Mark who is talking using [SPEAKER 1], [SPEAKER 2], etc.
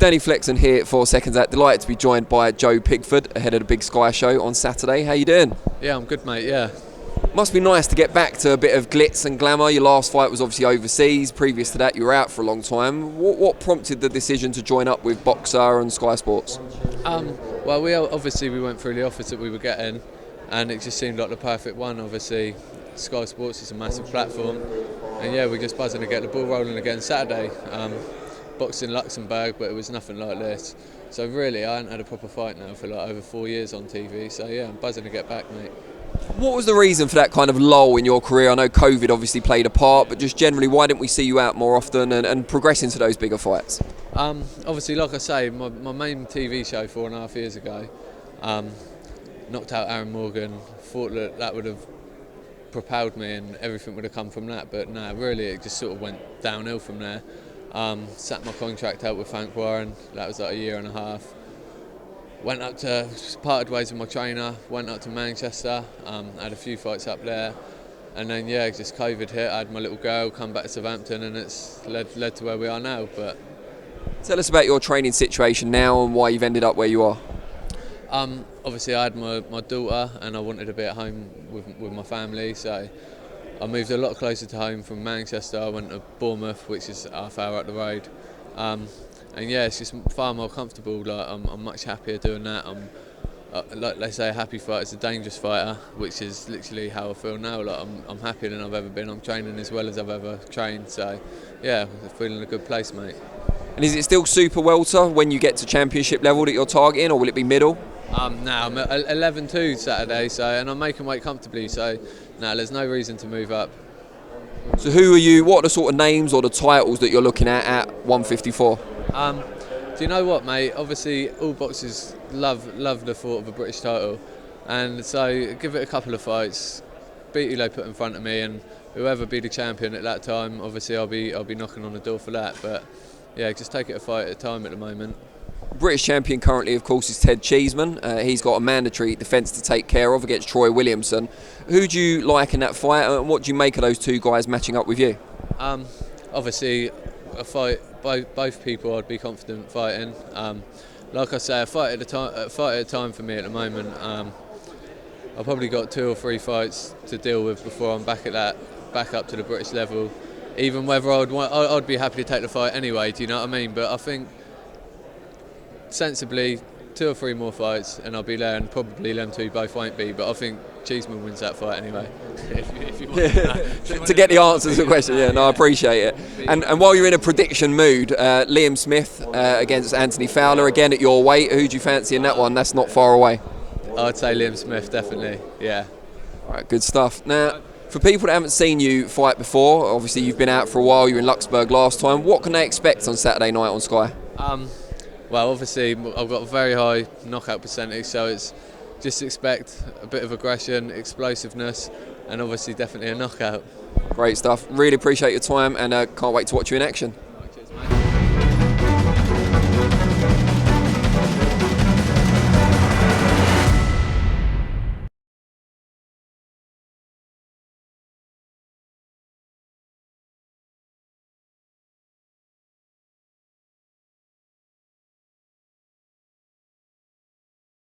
[SPEAKER 1] Danny Flexon here for SecondsOut. Delighted to be joined by Joe Pigford ahead of the big Sky show on Saturday. How you doing?
[SPEAKER 2] Yeah, I'm good, mate. Yeah.
[SPEAKER 1] Must be nice to get back to a bit of glitz and glamour. Your last fight was obviously overseas. Previous to that, you were out for a long time. What prompted the decision to join up with Boxer and Sky Sports?
[SPEAKER 2] Well, we went through the offers that we were getting, and it just seemed like the perfect one. Obviously, Sky Sports is a massive platform, and yeah, we're just buzzing to get the ball rolling again Saturday. Boxing Luxembourg, but it was nothing like this. So really, I hadn't had a proper fight now for like over 4 years on TV. So yeah, I'm buzzing to get back, mate.
[SPEAKER 1] What was the reason for that kind of lull in your career? I know COVID obviously played a part, but just generally, why didn't we see you out more often and progress into those bigger fights?
[SPEAKER 2] Obviously, like I say, my main TV show 4.5 years ago knocked out Aaron Morgan. Thought that would have propelled me and everything would have come from that, but no, really it just sort of went downhill from there. Sat my contract out with Frank Warren. That was like 1.5 years. Went up to, parted ways with my trainer, went up to Manchester, had a few fights up there, and then yeah, just COVID hit. I had my little girl, come back to Southampton, and it's led to where we are now. But
[SPEAKER 1] tell us about your training situation now and why you've ended up where you are.
[SPEAKER 2] Obviously I had my daughter and I wanted to be at home with my family, so I moved a lot closer to home from Manchester. I went to Bournemouth, which is half hour up the road. And yeah, it's just far more comfortable. Like I'm much happier doing that. I'm like they say, a happy fighter is a dangerous fighter, which is literally how I feel now. Like I'm happier than I've ever been. I'm training as well as I've ever trained. So yeah, I'm feeling in a good place, mate.
[SPEAKER 1] And is it still super welter when you get to championship level that you're targeting, or will it be middle?
[SPEAKER 2] No, I'm at 11-2 Saturday, and I'm making weight comfortably. So no, there's no reason to move up.
[SPEAKER 1] So who are you? What are the sort of names or the titles that you're looking at 154?
[SPEAKER 2] Do you know what, mate? Obviously, all boxers love the thought of a British title, and so give it a couple of fights, beat who they put in front of me, and whoever be the champion at that time, obviously I'll be knocking on the door for that. But yeah, just take it a fight at a time at the moment.
[SPEAKER 1] British champion currently, of course, is Ted Cheeseman. He's got a mandatory defence to take care of against Troy Williamson. Who do you like in that fight, and what do you make of those two guys matching up with you?
[SPEAKER 2] Obviously, a fight, both people I'd be confident fighting. Like I say, a fight at a time for me at the moment. I've probably got 2 or 3 fights to deal with before I'm back up to the British level. Even whether I'd be happy to take the fight anyway. Do you know what I mean? But I think sensibly 2 or 3 more fights and I'll be there, and probably them two both won't be, but I think Cheeseman wins that fight anyway. if you want
[SPEAKER 1] to get the answers to the question, yeah, no, I appreciate it. And while you're in a prediction mood, Liam Smith against Anthony Fowler, again at your weight, who do you fancy in that one? That's not far away.
[SPEAKER 2] I'd say Liam Smith, definitely, yeah.
[SPEAKER 1] All right, good stuff. Now, for people that haven't seen you fight before, obviously you've been out for a while, you were in Luxembourg last time, what can they expect on Saturday night on Sky?
[SPEAKER 2] Well, obviously I've got a very high knockout percentage, so it's just expect a bit of aggression, explosiveness, and obviously definitely a knockout.
[SPEAKER 1] Great stuff. Really appreciate your time, and can't wait to watch you in action.